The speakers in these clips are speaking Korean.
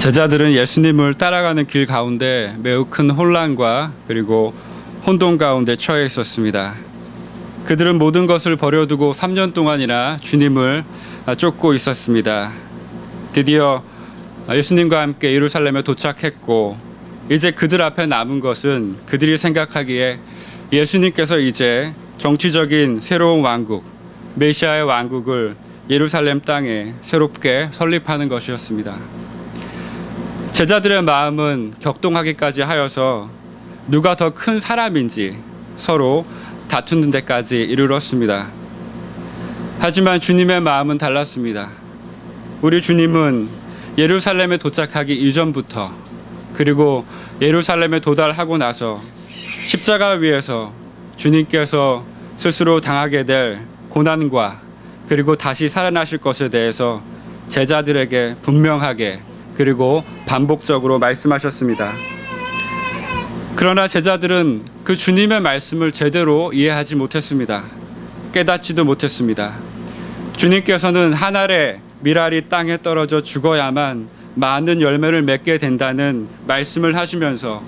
제자들은 예수님을 따라가는 길 가운데 매우 큰 혼란과 그리고 혼돈 가운데 처해 있었습니다. 그들은 모든 것을 버려두고 3년 동안이나 주님을 쫓고 있었습니다. 드디어 예수님과 함께 예루살렘에 도착했고, 이제 그들 앞에 남은 것은 그들이 생각하기에 예수님께서 이제 정치적인 새로운 왕국, 메시아의 왕국을 예루살렘 땅에 새롭게 설립하는 것이었습니다. 제자들의 마음은 격동하기까지 하여서 누가 더 큰 사람인지 서로 다투는 데까지 이르렀습니다. 하지만 주님의 마음은 달랐습니다. 우리 주님은 예루살렘에 도착하기 이전부터, 그리고 예루살렘에 도달하고 나서 십자가 위에서 주님께서 스스로 당하게 될 고난과 그리고 다시 살아나실 것에 대해서 제자들에게 분명하게 그리고 반복적으로 말씀하셨습니다. 그러나 제자들은 그 주님의 말씀을 제대로 이해하지 못했습니다. 깨닫지도 못했습니다. 주님께서는 한 알의 밀알이 땅에 떨어져 죽어야만 많은 열매를 맺게 된다는 말씀을 하시면서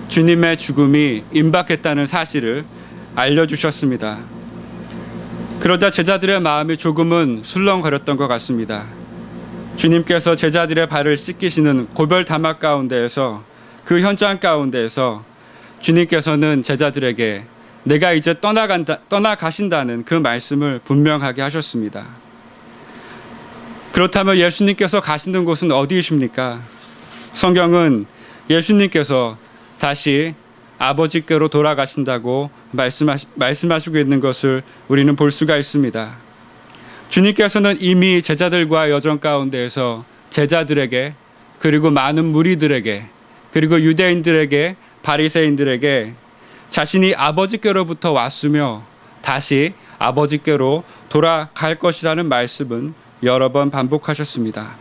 주님의 죽음이 임박했다는 사실을 알려주셨습니다. 그러자 제자들의 마음이 조금은 술렁거렸던 것 같습니다. 주님께서 제자들의 발을 씻기시는 고별 담화 가운데에서, 그 현장 가운데에서 주님께서는 제자들에게 내가 이제 떠나가신다는 그 말씀을 분명하게 하셨습니다. 그렇다면 예수님께서 가시는 곳은 어디이십니까? 성경은 예수님께서 다시 아버지께로 돌아가신다고 말씀하시고 있는 것을 우리는 볼 수가 있습니다. 주님께서는 이미 제자들과 여정 가운데에서 제자들에게, 그리고 많은 무리들에게, 그리고 유대인들에게, 바리새인들에게 자신이 아버지께로부터 왔으며 다시 아버지께로 돌아갈 것이라는 말씀은 여러 번 반복하셨습니다.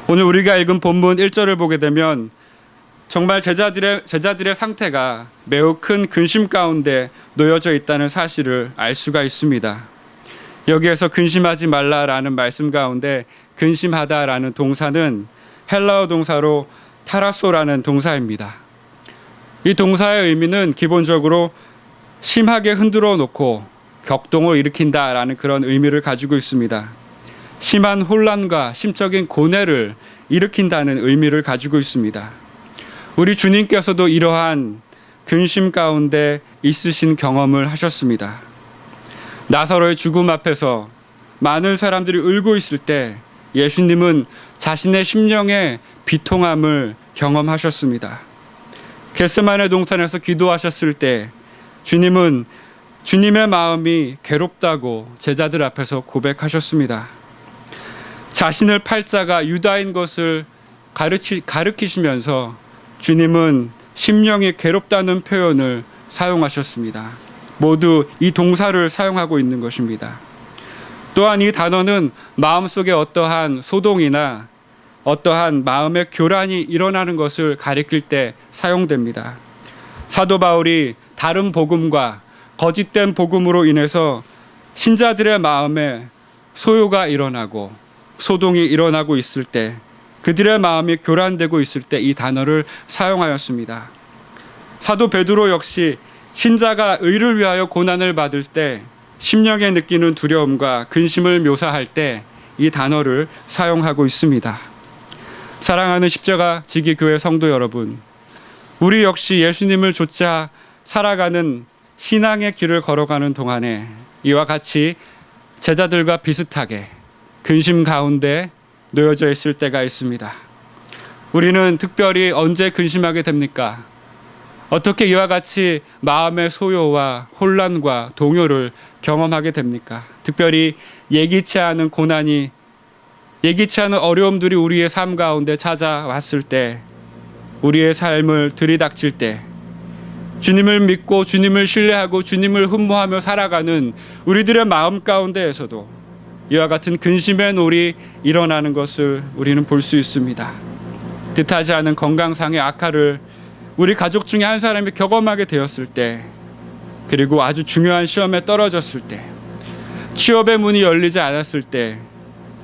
오늘 우리가 읽은 본문 1절을 보게 되면 정말 제자들의 상태가 매우 큰 근심 가운데 놓여져 있다는 사실을 알 수가 있습니다. 여기에서 근심하지 말라라는 말씀 가운데 근심하다라는 동사는 헬라어 동사로 타라소라는 동사입니다. 이 동사의 의미는 기본적으로 심하게 흔들어 놓고 격동을 일으킨다라는 그런 의미를 가지고 있습니다. 심한 혼란과 심적인 고뇌를 일으킨다는 의미를 가지고 있습니다. 우리 주님께서도 이러한 근심 가운데 있으신 경험을 하셨습니다. 나사로의 죽음 앞에서 많은 사람들이 울고 있을 때 예수님은 자신의 심령의 비통함을 경험하셨습니다. 겟세마네 동산에서 기도하셨을 때 주님은 주님의 마음이 괴롭다고 제자들 앞에서 고백하셨습니다. 자신을 팔자가 유다인 것을 가르치시면서 주님은 심령이 괴롭다는 표현을 사용하셨습니다. 모두 이 동사를 사용하고 있는 것입니다. 또한 이 단어는 마음속에 어떠한 소동이나 어떠한 마음의 교란이 일어나는 것을 가리킬 때 사용됩니다. 사도 바울이 다른 복음과 거짓된 복음으로 인해서 신자들의 마음에 소요가 일어나고 소동이 일어나고 있을 때, 그들의 마음이 교란되고 있을 때 이 단어를 사용하였습니다. 사도 베드로 역시 신자가 의를 위하여 고난을 받을 때 심령에 느끼는 두려움과 근심을 묘사할 때 이 단어를 사용하고 있습니다. 사랑하는 십자가 지기 교회 성도 여러분, 우리 역시 예수님을 좇아 살아가는 신앙의 길을 걸어가는 동안에 이와 같이 제자들과 비슷하게 근심 가운데 놓여져 있을 때가 있습니다. 우리는 특별히 언제 근심하게 됩니까? 어떻게 이와 같이 마음의 소요와 혼란과 동요를 경험하게 됩니까? 특별히 예기치 않은 고난이, 예기치 않은 어려움들이 우리의 삶 가운데 찾아왔을 때, 우리의 삶을 들이닥칠 때, 주님을 믿고 주님을 신뢰하고 주님을 흠모하며 살아가는 우리들의 마음 가운데에서도 이와 같은 근심의 놀이 일어나는 것을 우리는 볼 수 있습니다. 뜻하지 않은 건강상의 악화를 우리 가족 중에 한 사람이 경험하게 되었을 때, 그리고 아주 중요한 시험에 떨어졌을 때, 취업의 문이 열리지 않았을 때,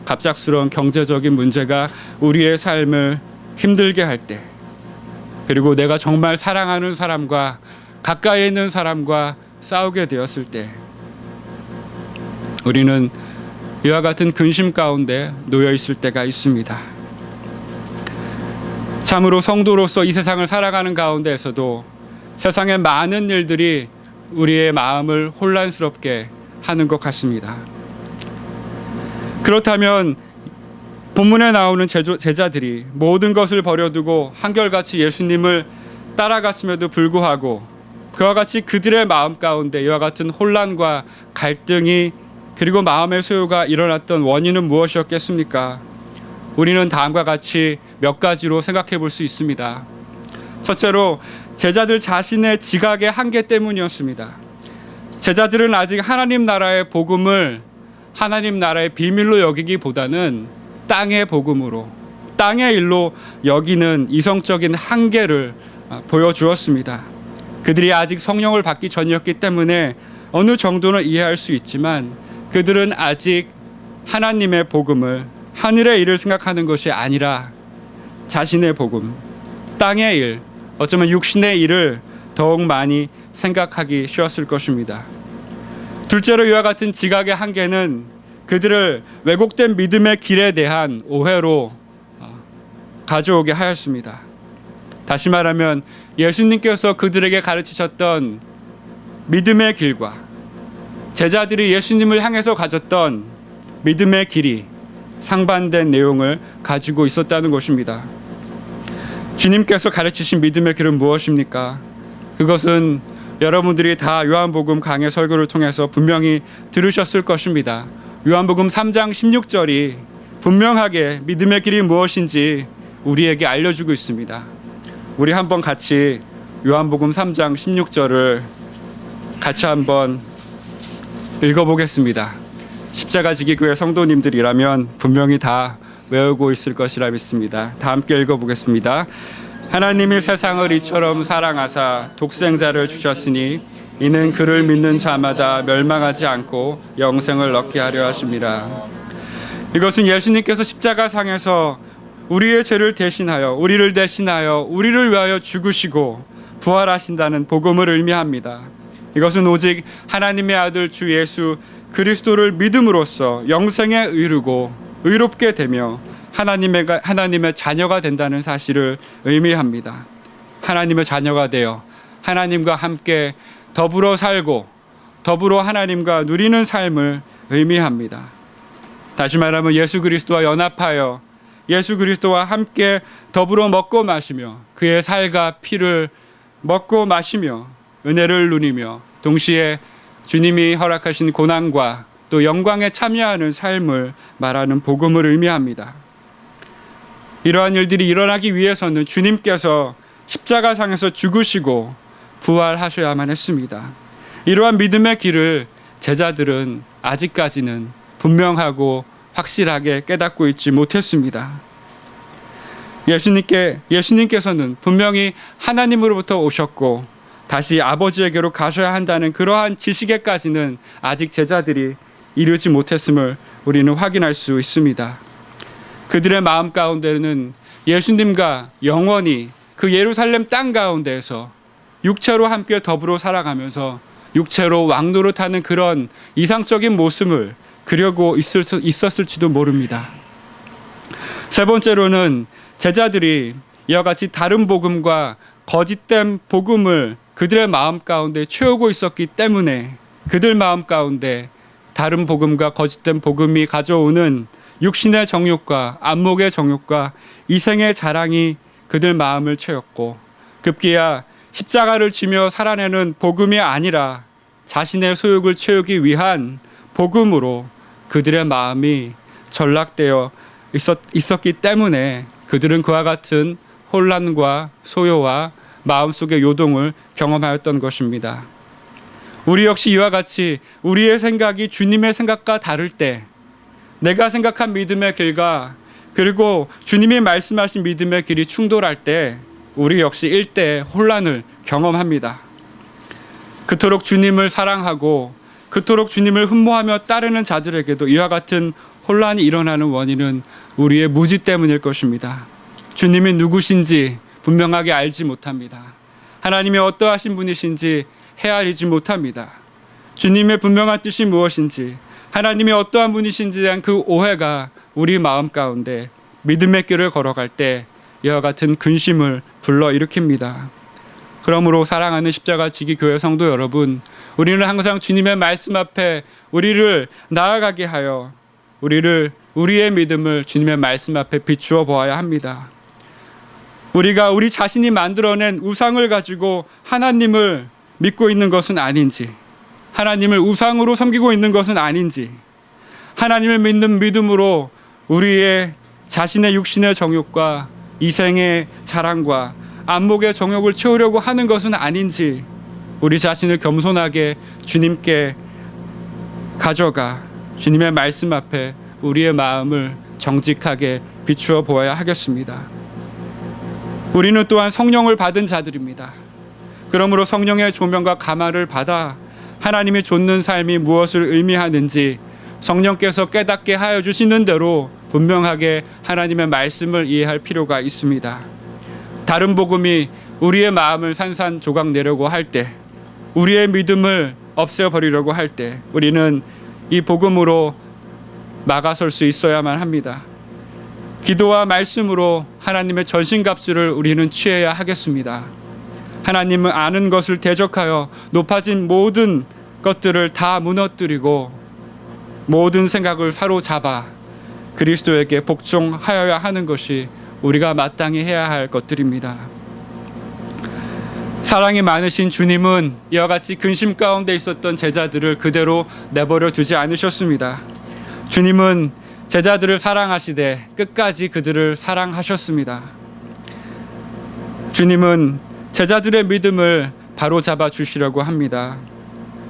갑작스러운 경제적인 문제가 우리의 삶을 힘들게 할 때, 그리고 내가 정말 사랑하는 사람과 가까이 있는 사람과 싸우게 되었을 때, 우리는 이와 같은 근심 가운데 놓여 있을 때가 있습니다. 참으로 성도로서 이 세상을 살아가는 가운데에서도 세상의 많은 일들이 우리의 마음을 혼란스럽게 하는 것 같습니다. 그렇다면 본문에 나오는 제자들이 모든 것을 버려두고 한결같이 예수님을 따라갔음에도 불구하고 그와 같이 그들의 마음 가운데 이와 같은 혼란과 갈등이 그리고 마음의 소요가 일어났던 원인은 무엇이었겠습니까? 우리는 다음과 같이 몇 가지로 생각해 볼 수 있습니다. 첫째로 제자들 자신의 지각의 한계 때문이었습니다. 제자들은 아직 하나님 나라의 복음을 하나님 나라의 비밀로 여기기보다는 땅의 복음으로, 땅의 일로 여기는 이성적인 한계를 보여주었습니다. 그들이 아직 성령을 받기 전이었기 때문에 어느 정도는 이해할 수 있지만 그들은 아직 하나님의 복음을, 하늘의 일을 생각하는 것이 아니라 자신의 복음, 땅의 일, 어쩌면 육신의 일을 더욱 많이 생각하기 쉬웠을 것입니다. 둘째로 이와 같은 지각의 한계는 그들을 왜곡된 믿음의 길에 대한 오해로 가져오게 하였습니다. 다시 말하면 예수님께서 그들에게 가르치셨던 믿음의 길과 제자들이 예수님을 향해서 가졌던 믿음의 길이 상반된 내용을 가지고 있었다는 것입니다. 주님께서 가르치신 믿음의 길은 무엇입니까? 그것은 여러분들이 다 요한복음 강해 설교를 통해서 분명히 들으셨을 것입니다. 요한복음 3장 16절이 분명하게 믿음의 길이 무엇인지 우리에게 알려주고 있습니다. 우리 한번 같이 요한복음 3장 16절을 같이 한번 읽어보겠습니다. 십자가 지기교회 성도님들이라면 분명히 다 외우고 있을 것이라 믿습니다. 다 함께 읽어보겠습니다. 하나님이 세상을 이처럼 사랑하사 독생자를 주셨으니 이는 그를 믿는 자마다 멸망하지 않고 영생을 얻게 하려 하심이라. 이것은 예수님께서 십자가상에서 우리의 죄를 대신하여 우리를 위하여 죽으시고 부활하신다는 복음을 의미합니다. 이것은 오직 하나님의 아들 주 예수 그리스도를 믿음으로써 영생에 이르고 의롭게 되며 하나님의 자녀가 된다는 사실을 의미합니다. 하나님의 자녀가 되어 하나님과 함께 더불어 살고 더불어 하나님과 누리는 삶을 의미합니다. 다시 말하면 예수 그리스도와 연합하여 예수 그리스도와 함께 더불어 먹고 마시며 그의 살과 피를 먹고 마시며 은혜를 누리며 동시에 주님이 허락하신 고난과 또 영광에 참여하는 삶을 말하는 복음을 의미합니다. 이러한 일들이 일어나기 위해서는 주님께서 십자가상에서 죽으시고 부활하셔야만 했습니다. 이러한 믿음의 길을 제자들은 아직까지는 분명하고 확실하게 깨닫고 있지 못했습니다. 예수님께서는 분명히 하나님으로부터 오셨고 다시 아버지에게로 가셔야 한다는 그러한 지식에까지는 아직 제자들이 이르지 못했음을 우리는 확인할 수 있습니다. 그들의 마음 가운데는 예수님과 영원히 그 예루살렘 땅 가운데에서 육체로 함께 더불어 살아가면서 육체로 왕노릇하는 그런 이상적인 모습을 그려고 있었을지도 모릅니다. 세 번째로는 제자들이 이와 같이 다른 복음과 거짓된 복음을 그들의 마음 가운데 채우고 있었기 때문에 그들 마음 가운데 다른 복음과 거짓된 복음이 가져오는 육신의 정욕과 안목의 정욕과 이생의 자랑이 그들 마음을 채웠고 급기야 십자가를 지며 살아내는 복음이 아니라 자신의 소욕을 채우기 위한 복음으로 그들의 마음이 전락되어 있었기 때문에 그들은 그와 같은 혼란과 소요와 마음속의 요동을 경험하였던 것입니다. 우리 역시 이와 같이 우리의 생각이 주님의 생각과 다를 때 내가 생각한 믿음의 길과 그리고 주님이 말씀하신 믿음의 길이 충돌할 때 우리 역시 일대의 혼란을 경험합니다. 그토록 주님을 사랑하고 그토록 주님을 흠모하며 따르는 자들에게도 이와 같은 혼란이 일어나는 원인은 우리의 무지 때문일 것입니다. 주님이 누구신지 분명하게 알지 못합니다. 하나님이 어떠하신 분이신지 헤아리지 못합니다. 주님의 분명한 뜻이 무엇인지, 하나님이 어떠한 분이신지에 대한 그 오해가 우리 마음 가운데 믿음의 길을 걸어갈 때 이와 같은 근심을 불러일으킵니다. 그러므로 사랑하는 십자가 지기 교회 성도 여러분, 우리는 항상 주님의 말씀 앞에 우리를 나아가게 하여 우리의 믿음을 주님의 말씀 앞에 비추어 보아야 합니다. 우리가 우리 자신이 만들어낸 우상을 가지고 하나님을 믿고 있는 것은 아닌지, 하나님을 우상으로 섬기고 있는 것은 아닌지, 하나님을 믿는 믿음으로 우리의 자신의 육신의 정욕과 이생의 자랑과 안목의 정욕을 채우려고 하는 것은 아닌지, 우리 자신을 겸손하게 주님께 가져가 주님의 말씀 앞에 우리의 마음을 정직하게 비추어 보아야 하겠습니다. 우리는 또한 성령을 받은 자들입니다. 그러므로 성령의 조명과 감화를 받아 하나님이 좇는 삶이 무엇을 의미하는지 성령께서 깨닫게 하여 주시는 대로 분명하게 하나님의 말씀을 이해할 필요가 있습니다. 다른 복음이 우리의 마음을 산산조각 내려고 할 때, 우리의 믿음을 없애버리려고 할 때 우리는 이 복음으로 막아설 수 있어야만 합니다. 기도와 말씀으로 하나님의 전신갑주를 우리는 취해야 하겠습니다. 하나님은 아는 것을 대적하여 높아진 모든 것들을 다 무너뜨리고 모든 생각을 사로잡아 그리스도에게 복종하여야 하는 것이 우리가 마땅히 해야 할 것들입니다. 사랑이 많으신 주님은 이와 같이 근심 가운데 있었던 제자들을 그대로 내버려 두지 않으셨습니다. 주님은 제자들을 사랑하시되 끝까지 그들을 사랑하셨습니다. 주님은 제자들의 믿음을 바로잡아 주시려고 합니다.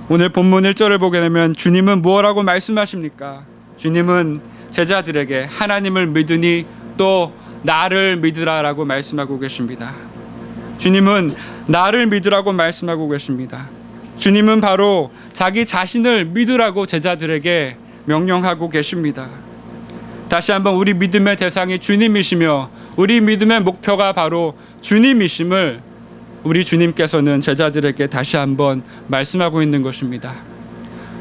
오늘 본문 1절을 보게 되면 주님은 무엇라고 말씀하십니까? 주님은 제자들에게 하나님을 믿으니 또 나를 믿으라라고 말씀하고 계십니다. 주님은 나를 믿으라고 말씀하고 계십니다. 주님은 바로 자기 자신을 믿으라고 제자들에게 명령하고 계십니다. 다시 한번 우리 믿음의 대상이 주님이시며 우리 믿음의 목표가 바로 주님이심을 우리 주님께서는 제자들에게 다시 한번 말씀하고 있는 것입니다.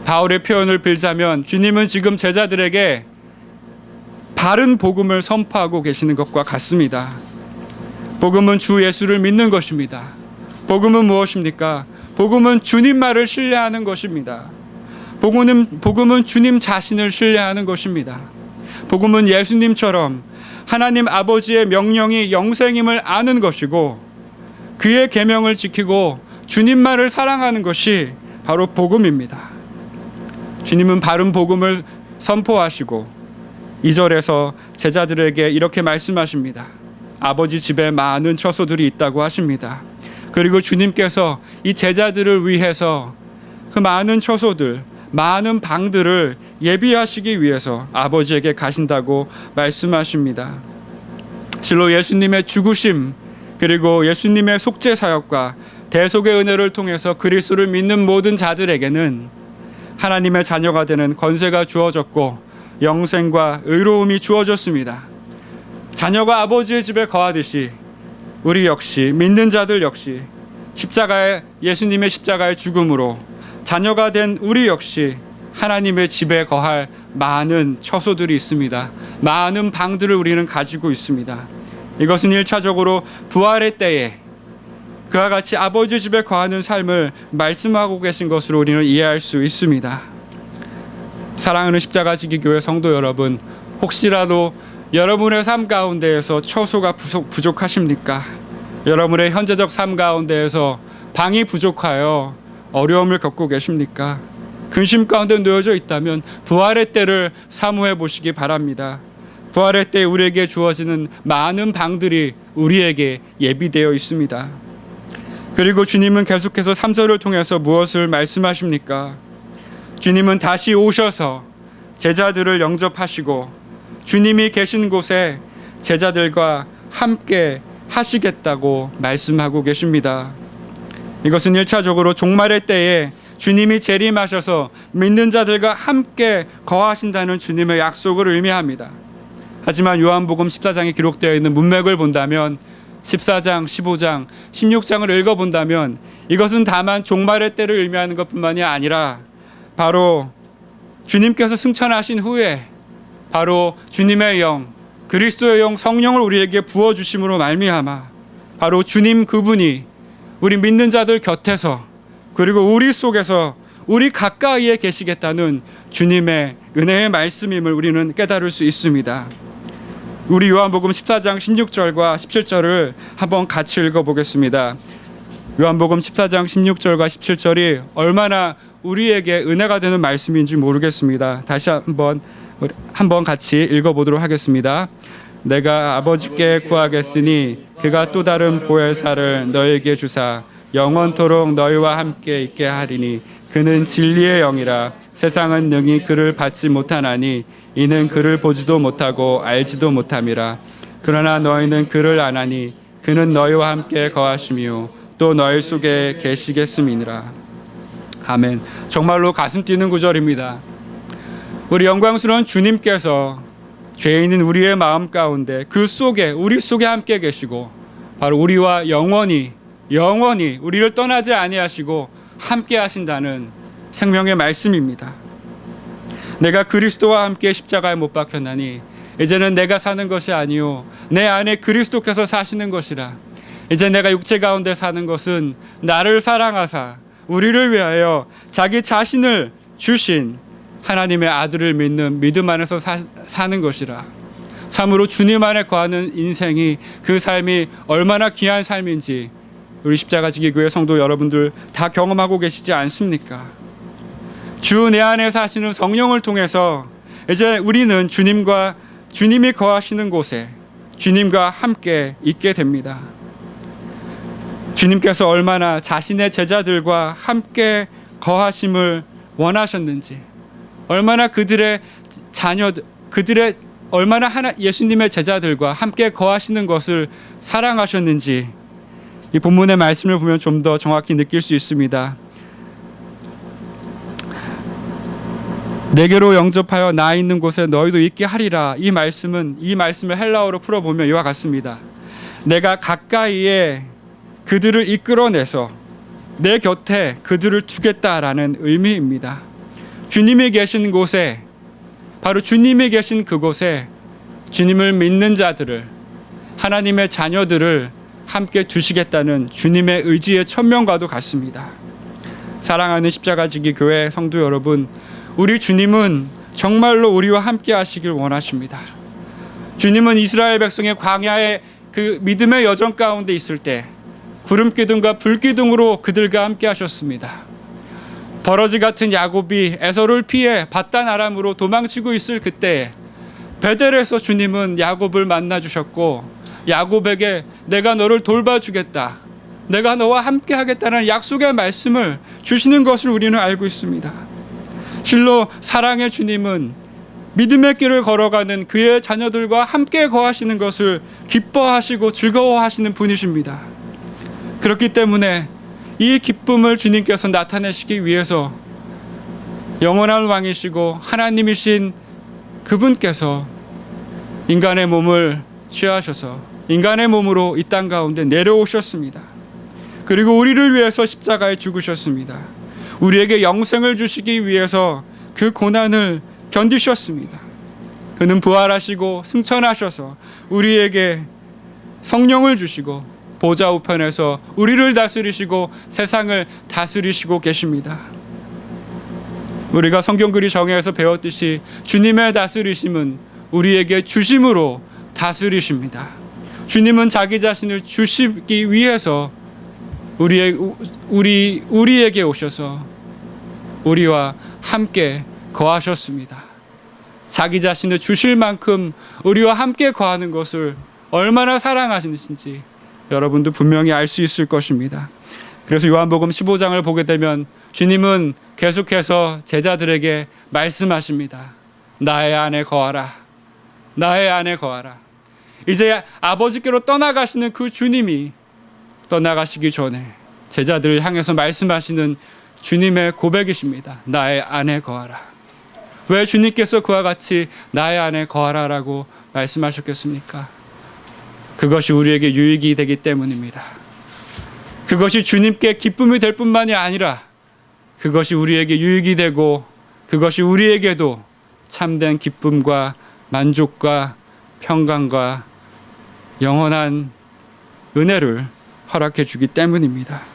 바울의 표현을 빌자면 주님은 지금 제자들에게 바른 복음을 선포하고 계시는 것과 같습니다. 복음은 주 예수를 믿는 것입니다. 복음은 무엇입니까? 복음은 주님 말을 신뢰하는 것입니다. 복음은 주님 자신을 신뢰하는 것입니다. 복음은 예수님처럼 하나님 아버지의 명령이 영생임을 아는 것이고 그의 계명을 지키고 주님 말을 사랑하는 것이 바로 복음입니다. 주님은 바른 복음을 선포하시고 2절에서 제자들에게 이렇게 말씀하십니다. 아버지 집에 많은 처소들이 있다고 하십니다. 그리고 주님께서 이 제자들을 위해서 그 많은 처소들, 많은 방들을 예비하시기 위해서 아버지에게 가신다고 말씀하십니다. 실로 예수님의 죽으심 그리고 예수님의 속죄 사역과 대속의 은혜를 통해서 그리스도를 믿는 모든 자들에게는 하나님의 자녀가 되는 권세가 주어졌고 영생과 의로움이 주어졌습니다. 자녀가 아버지의 집에 거하듯이 우리 역시 믿는 자들 역시 예수님의 십자가의 죽음으로 자녀가 된 우리 역시 하나님의 집에 거할 많은 처소들이 있습니다. 많은 방들을 우리는 가지고 있습니다. 이것은 1차적으로 부활의 때에 그와 같이 아버지 집에 거하는 삶을 말씀하고 계신 것으로 우리는 이해할 수 있습니다. 사랑하는 십자가 지기 교회 성도 여러분, 혹시라도 여러분의 삶 가운데에서 처소가 부족하십니까? 여러분의 현재적 삶 가운데에서 방이 부족하여 어려움을 겪고 계십니까? 근심 가운데 놓여져 있다면 부활의 때를 사모해 보시기 바랍니다. 부활의 때 우리에게 주어지는 많은 방들이 우리에게 예비되어 있습니다. 그리고 주님은 계속해서 3절을 통해서 무엇을 말씀하십니까? 주님은 다시 오셔서 제자들을 영접하시고 주님이 계신 곳에 제자들과 함께 하시겠다고 말씀하고 계십니다. 이것은 1차적으로 종말의 때에 주님이 재림하셔서 믿는 자들과 함께 거하신다는 주님의 약속을 의미합니다. 하지만 요한복음 14장에 기록되어 있는 문맥을 본다면 14장, 15장, 16장을 읽어본다면 이것은 다만 종말의 때를 의미하는 것뿐만이 아니라 바로 주님께서 승천하신 후에 바로 주님의 영, 그리스도의 영 성령을 우리에게 부어주심으로 말미암아 바로 주님 그분이 우리 믿는 자들 곁에서 그리고 우리 속에서 우리 가까이에 계시겠다는 주님의 은혜의 말씀임을 우리는 깨달을 수 있습니다. 우리 요한복음 14장 16절과 17절을 한번 같이 읽어보겠습니다. 요한복음 14장 16절과 17절이 얼마나 우리에게 은혜가 되는 말씀인지 모르겠습니다. 다시 한번 같이 읽어보도록 하겠습니다. 내가 아버지께 구하겠으니 그가 또 다른 보혜사를 너에게 주사 영원토록 너희와 함께 있게 하리니 그는 진리의 영이라. 세상은 능히 그를 받지 못하나니 이는 그를 보지도 못하고 알지도 못함이라. 그러나 너희는 그를 아나니 그는 너희와 함께 거하시며 또 너희 속에 계시겠음이니라. 아멘. 정말로 가슴 뛰는 구절입니다. 우리 영광스러운 주님께서 죄인인 우리의 마음 가운데 그 속에 우리 속에 함께 계시고 바로 우리와 영원히 우리를 떠나지 아니하시고 함께 하신다는 생명의 말씀입니다. 내가 그리스도와 함께 십자가에 못 박혔나니 이제는 내가 사는 것이 아니요 내 안에 그리스도께서 사시는 것이라. 이제 내가 육체 가운데 사는 것은 나를 사랑하사 우리를 위하여 자기 자신을 주신 하나님의 아들을 믿는 믿음 안에서 사는 것이라. 참으로 주님 안에 거하는 인생이 그 삶이 얼마나 귀한 삶인지 우리 십자가지기 교회 성도 여러분들 다 경험하고 계시지 않습니까? 주 내 안에 사시는 성령을 통해서 이제 우리는 주님이 거하시는 곳에 주님과 함께 있게 됩니다. 주님께서 얼마나 자신의 제자들과 함께 거하심을 원하셨는지, 얼마나 얼마나 예수님의 제자들과 함께 거하시는 것을 사랑하셨는지 이 본문의 말씀을 보면 좀 더 정확히 느낄 수 있습니다. 내게로 영접하여 나 있는 곳에 너희도 있게 하리라. 이 말씀을 헬라어로 풀어보면 이와 같습니다. 내가 가까이에 그들을 이끌어내서 내 곁에 그들을 두겠다라는 의미입니다. 주님이 계신 곳에, 바로 주님이 계신 그곳에 주님을 믿는 자들을, 하나님의 자녀들을 함께 두시겠다는 주님의 의지의 천명과도 같습니다. 사랑하는 십자가지기 교회 성도 여러분, 우리 주님은 정말로 우리와 함께 하시길 원하십니다. 주님은 이스라엘 백성의 광야의 그 믿음의 여정 가운데 있을 때 구름기둥과 불기둥으로 그들과 함께 하셨습니다. 버러지 같은 야곱이 에서를 피해 밧단 아람으로 도망치고 있을 그때에 베델에서 주님은 야곱을 만나 주셨고 야곱에게 내가 너를 돌봐주겠다, 내가 너와 함께 하겠다는 약속의 말씀을 주시는 것을 우리는 알고 있습니다. 실로 사랑의 주님은 믿음의 길을 걸어가는 그의 자녀들과 함께 거하시는 것을 기뻐하시고 즐거워하시는 분이십니다. 그렇기 때문에 이 기쁨을 주님께서 나타내시기 위해서 영원한 왕이시고 하나님이신 그분께서 인간의 몸을 취하셔서 인간의 몸으로 이 땅 가운데 내려오셨습니다. 그리고 우리를 위해서 십자가에 죽으셨습니다. 우리에게 영생을 주시기 위해서 그 고난을 견디셨습니다. 그는 부활하시고 승천하셔서 우리에게 성령을 주시고 보좌 우편에서 우리를 다스리시고 세상을 다스리시고 계십니다. 우리가 성경글이 정의에서 배웠듯이 주님의 다스리심은 우리에게 주심으로 다스리십니다. 주님은 자기 자신을 주시기 위해서 우리에게 오셔서 우리와 함께 거하셨습니다. 자기 자신을 주실 만큼 우리와 함께 거하는 것을 얼마나 사랑하시는지 여러분도 분명히 알 수 있을 것입니다. 그래서 요한복음 15장을 보게 되면 주님은 계속해서 제자들에게 말씀하십니다. 나의 안에 거하라. 나의 안에 거하라. 이제 아버지께로 떠나가시는 그 주님이 떠나가시기 전에 제자들을 향해서 말씀하시는 주님의 고백이십니다. 나의 안에 거하라. 왜 주님께서 그와 같이 나의 안에 거하라라고 말씀하셨겠습니까? 그것이 우리에게 유익이 되기 때문입니다. 그것이 주님께 기쁨이 될 뿐만이 아니라 그것이 우리에게 유익이 되고 그것이 우리에게도 참된 기쁨과 만족과 평강과 영원한 은혜를 허락해 주기 때문입니다.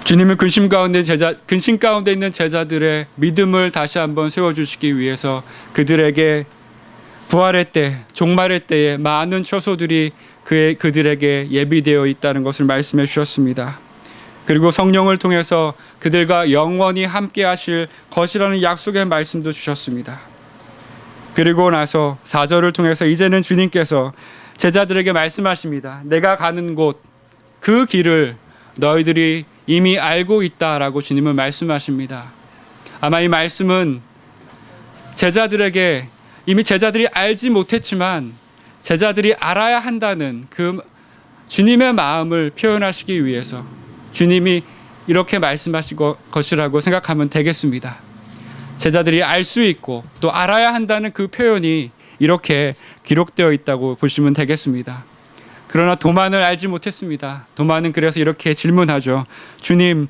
주님은 근심 가운데 있는 제자들의 믿음을 다시 한번 세워주시기 위해서 그들에게 부활의 때, 종말의 때에 많은 처소들이 그들에게 예비되어 있다는 것을 말씀해 주셨습니다. 그리고 성령을 통해서 그들과 영원히 함께 하실 것이라는 약속의 말씀도 주셨습니다. 그리고 나서 4절을 통해서 이제는 주님께서 제자들에게 말씀하십니다. 내가 가는 곳, 그 길을 너희들이 이미 알고 있다라고 주님은 말씀하십니다. 아마 이 말씀은 제자들에게 이미 제자들이 알지 못했지만 제자들이 알아야 한다는 그 주님의 마음을 표현하시기 위해서 주님이 이렇게 말씀하신 것이라고 생각하면 되겠습니다. 제자들이 알 수 있고 또 알아야 한다는 그 표현이 이렇게 기록되어 있다고 보시면 되겠습니다. 그러나 도마는 알지 못했습니다. 도마는 그래서 이렇게 질문하죠. 주님,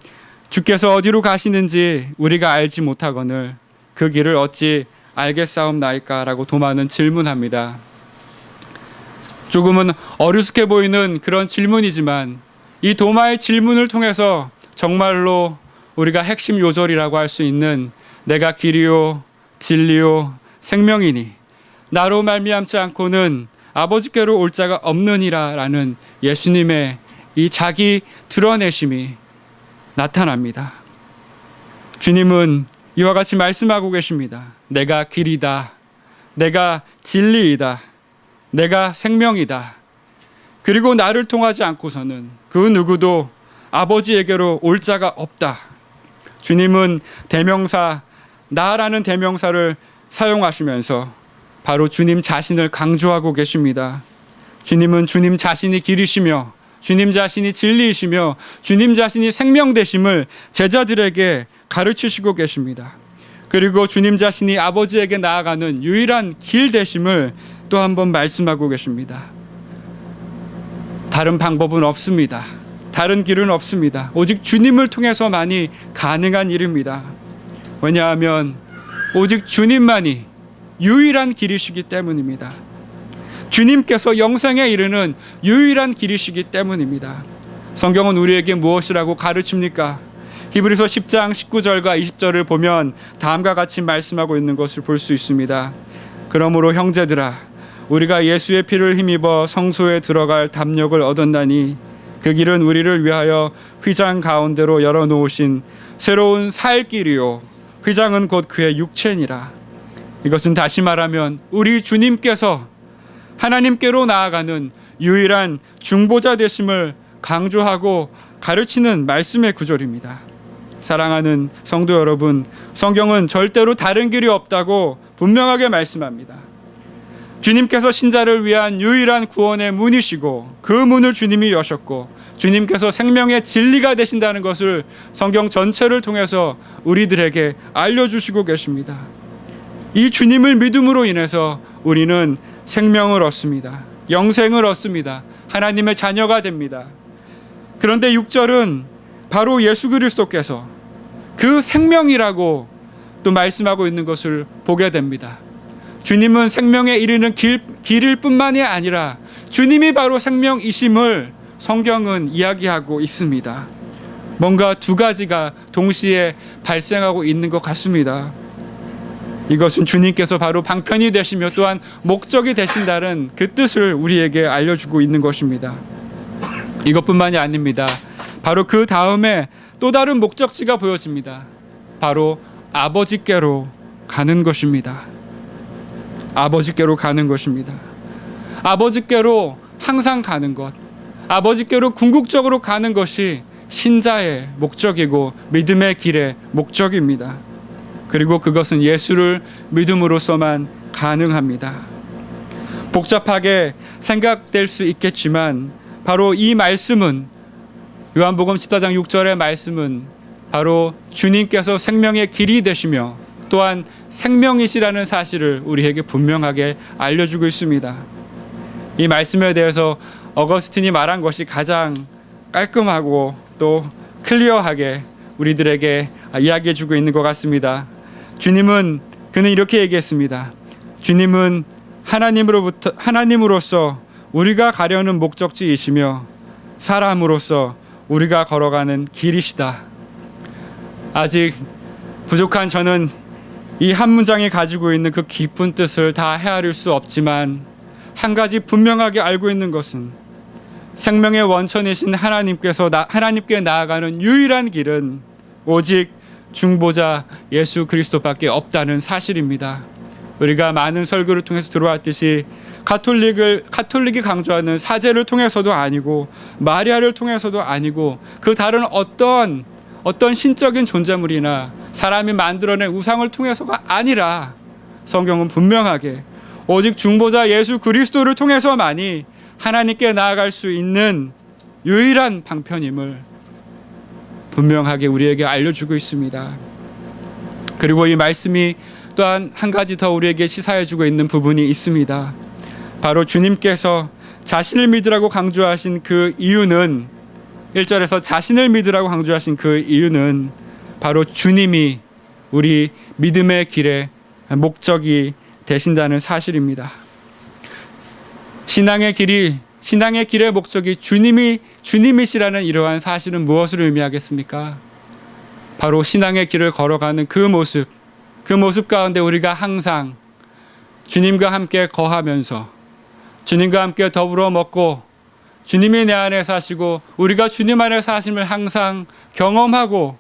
주께서 어디로 가시는지 우리가 알지 못하거늘 그 길을 어찌 알겠사옵나이까? 라고 도마는 질문합니다. 조금은 어리숙해 보이는 그런 질문이지만 이 도마의 질문을 통해서 정말로 우리가 핵심 요절이라고 할 수 있는 내가 길이요 진리요 생명이니 나로 말미암지 않고는 아버지께로 올 자가 없느니라 라는 예수님의 이 자기 드러내심이 나타납니다. 주님은 이와 같이 말씀하고 계십니다. 내가 길이다. 내가 진리이다. 내가 생명이다. 그리고 나를 통하지 않고서는 그 누구도 아버지에게로 올 자가 없다. 주님은 대명사 나라는 대명사를 사용하시면서 바로 주님 자신을 강조하고 계십니다. 주님은 주님 자신이 길이시며 주님 자신이 진리이시며 주님 자신이 생명 되심을 제자들에게 가르치시고 계십니다. 그리고 주님 자신이 아버지에게 나아가는 유일한 길 되심을 또 한 번 말씀하고 계십니다. 다른 방법은 없습니다. 다른 길은 없습니다. 오직 주님을 통해서만이 가능한 일입니다. 왜냐하면 오직 주님만이 유일한 길이시기 때문입니다. 주님께서 영생에 이르는 유일한 길이시기 때문입니다. 성경은 우리에게 무엇이라고 가르칩니까? 히브리서 10장 19절과 20절을 보면 다음과 같이 말씀하고 있는 것을 볼 수 있습니다. 그러므로 형제들아 우리가 예수의 피를 힘입어 성소에 들어갈 담력을 얻었나니 그 길은 우리를 위하여 휘장 가운데로 열어놓으신 새로운 살 길이요 휘장은 곧 그의 육체니라. 이것은 다시 말하면 우리 주님께서 하나님께로 나아가는 유일한 중보자 되심을 강조하고 가르치는 말씀의 구절입니다. 사랑하는 성도 여러분, 성경은 절대로 다른 길이 없다고 분명하게 말씀합니다. 주님께서 신자를 위한 유일한 구원의 문이시고 그 문을 주님이 여셨고 주님께서 생명의 진리가 되신다는 것을 성경 전체를 통해서 우리들에게 알려주시고 계십니다. 이 주님을 믿음으로 인해서 우리는 생명을 얻습니다. 영생을 얻습니다. 하나님의 자녀가 됩니다. 그런데 6절은 바로 예수 그리스도께서 그 생명이라고 또 말씀하고 있는 것을 보게 됩니다. 주님은 생명에 이르는 길일 뿐만이 아니라 주님이 바로 생명이심을 성경은 이야기하고 있습니다. 뭔가 두 가지가 동시에 발생하고 있는 것 같습니다. 이것은 주님께서 바로 방편이 되시며 또한 목적이 되신다는 그 뜻을 우리에게 알려주고 있는 것입니다. 이것뿐만이 아닙니다. 바로 그 다음에 또 다른 목적지가 보여집니다. 바로 아버지께로 가는 것입니다. 아버지께로 가는 것입니다. 아버지께로 항상 가는 것, 아버지께로 궁극적으로 가는 것이 신자의 목적이고 믿음의 길의 목적입니다. 그리고 그것은 예수를 믿음으로서만 가능합니다. 복잡하게 생각될 수 있겠지만 바로 이 말씀은 요한복음 14장 6절의 말씀은 바로 주님께서 생명의 길이 되시며 또한 생명이시라는 사실을 우리에게 분명하게 알려주고 있습니다. 이 말씀에 대해서 어거스틴이 말한 것이 가장 깔끔하고 또 클리어하게 우리들에게 이야기해주고 있는 것 같습니다. 그는 이렇게 얘기했습니다. 주님은 하나님으로서 우리가 가려는 목적지이시며 사람으로서 우리가 걸어가는 길이시다. 아직 부족한 저는 이 한 문장이 가지고 있는 그 깊은 뜻을 다 헤아릴 수 없지만 한 가지 분명하게 알고 있는 것은 생명의 원천이신 하나님께 나아가는 유일한 길은 오직 중보자 예수 그리스도밖에 없다는 사실입니다. 우리가 많은 설교를 통해서 들어왔듯이 가톨릭이 강조하는 사제를 통해서도 아니고 마리아를 통해서도 아니고 그 다른 어떤 신적인 존재물이나 사람이 만들어낸 우상을 통해서가 아니라 성경은 분명하게 오직 중보자 예수 그리스도를 통해서만이 하나님께 나아갈 수 있는 유일한 방편임을 분명하게 우리에게 알려주고 있습니다. 그리고 이 말씀이 또한 한 가지 더 우리에게 시사해주고 있는 부분이 있습니다. 바로 주님께서 자신을 믿으라고 강조하신 그 이유는 1절에서 자신을 믿으라고 강조하신 그 이유는 바로 주님이 우리 믿음의 길의 목적이 되신다는 사실입니다. 신앙의 길의 목적이 주님이시라는 이러한 사실은 무엇을 의미하겠습니까? 바로 신앙의 길을 걸어가는 그 모습 가운데 우리가 항상 주님과 함께 거하면서 주님과 함께 더불어 먹고 주님이 내 안에 사시고 우리가 주님 안에 사심을 항상 경험하고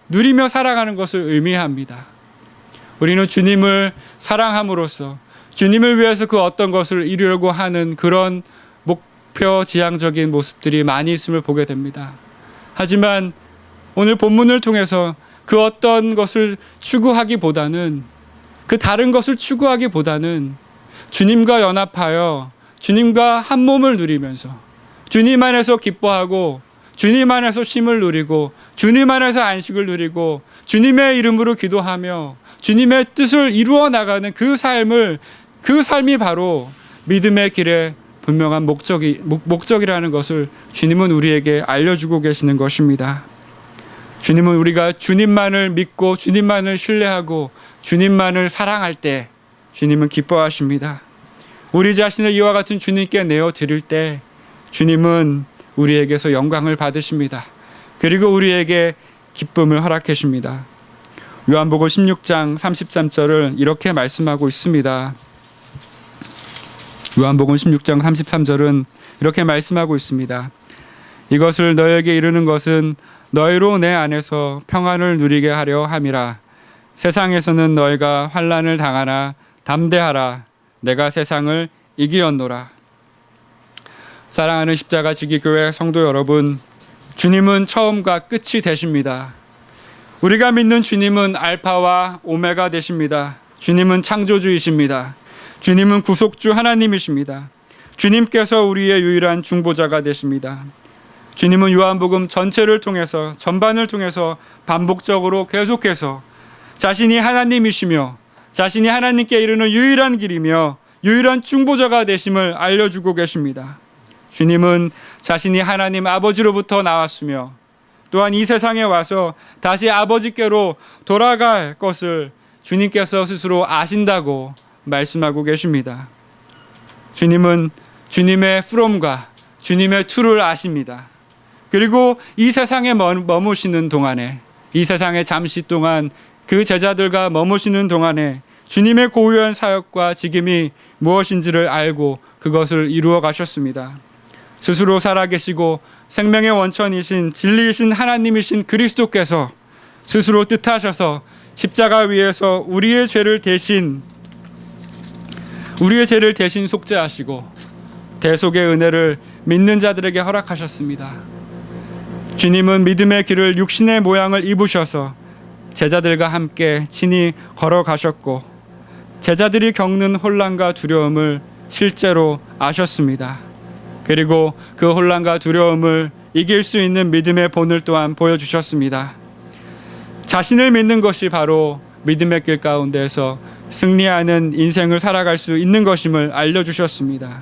누리며 살아가는 것을 의미합니다. 우리는 주님을 사랑함으로써 주님을 위해서 그 어떤 것을 이루려고 하는 그런 목표지향적인 모습들이 많이 있음을 보게 됩니다. 하지만 오늘 본문을 통해서 그 어떤 것을 추구하기보다는 그 다른 것을 추구하기보다는 주님과 연합하여 주님과 한 몸을 누리면서 주님 안에서 기뻐하고 주님 안에서 쉼을 누리고 주님 안에서 안식을 누리고 주님의 이름으로 기도하며 주님의 뜻을 이루어 나가는 그 삶이 바로 믿음의 길의 분명한 목적이라는 것을 주님은 우리에게 알려주고 계시는 것입니다. 주님은 우리가 주님만을 믿고 주님만을 신뢰하고 주님만을 사랑할 때 주님은 기뻐하십니다. 우리 자신을 이와 같은 주님께 내어드릴 때 주님은 우리에게서 영광을 받으십니다. 그리고 우리에게 기쁨을 허락해 주십니다. 요한복음 16장 33절을 이렇게 말씀하고 있습니다. 요한복음 16장 33절은 이렇게 말씀하고 있습니다. 이것을 너에게 이르는 것은 너희로 내 안에서 평안을 누리게 하려 함이라. 세상에서는 너희가 환난을 당하나 담대하라. 내가 세상을 이기었노라. 사랑하는 십자가 지기교회 성도 여러분, 주님은 처음과 끝이 되십니다. 우리가 믿는 주님은 알파와 오메가 되십니다. 주님은 창조주이십니다. 주님은 구속주 하나님이십니다. 주님께서 우리의 유일한 중보자가 되십니다. 주님은 요한복음 전반을 통해서 반복적으로 계속해서 자신이 하나님이시며 자신이 하나님께 이르는 유일한 길이며 유일한 중보자가 되심을 알려주고 계십니다. 주님은 자신이 하나님 아버지로부터 나왔으며 또한 이 세상에 와서 다시 아버지께로 돌아갈 것을 주님께서 스스로 아신다고 말씀하고 계십니다. 주님은 주님의 from과 주님의 to를 아십니다. 그리고 이 세상에 머무시는 동안에, 이 세상에 잠시 동안 그 제자들과 머무시는 동안에 주님의 고유한 사역과 직임이 무엇인지를 알고 그것을 이루어 가셨습니다. 스스로 살아계시고 생명의 원천이신 진리이신 하나님이신 그리스도께서 스스로 뜻하셔서 십자가 위에서 우리의 죄를 대신 속죄하시고 대속의 은혜를 믿는 자들에게 허락하셨습니다. 주님은 믿음의 길을 육신의 모양을 입으셔서 제자들과 함께 친히 걸어가셨고 제자들이 겪는 혼란과 두려움을 실제로 아셨습니다. 그리고 그 혼란과 두려움을 이길 수 있는 믿음의 본을 또한 보여주셨습니다. 자신을 믿는 것이 바로 믿음의 길 가운데서 승리하는 인생을 살아갈 수 있는 것임을 알려주셨습니다.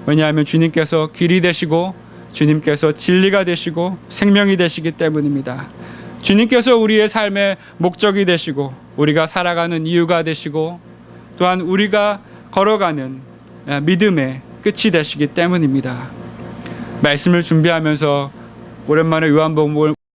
왜냐하면 주님께서 길이 되시고 주님께서 진리가 되시고 생명이 되시기 때문입니다. 주님께서 우리의 삶의 목적이 되시고 우리가 살아가는 이유가 되시고 또한 우리가 걸어가는 믿음의 끝이 되시기 때문입니다. 말씀을 준비하면서 오랜만에 요한복음을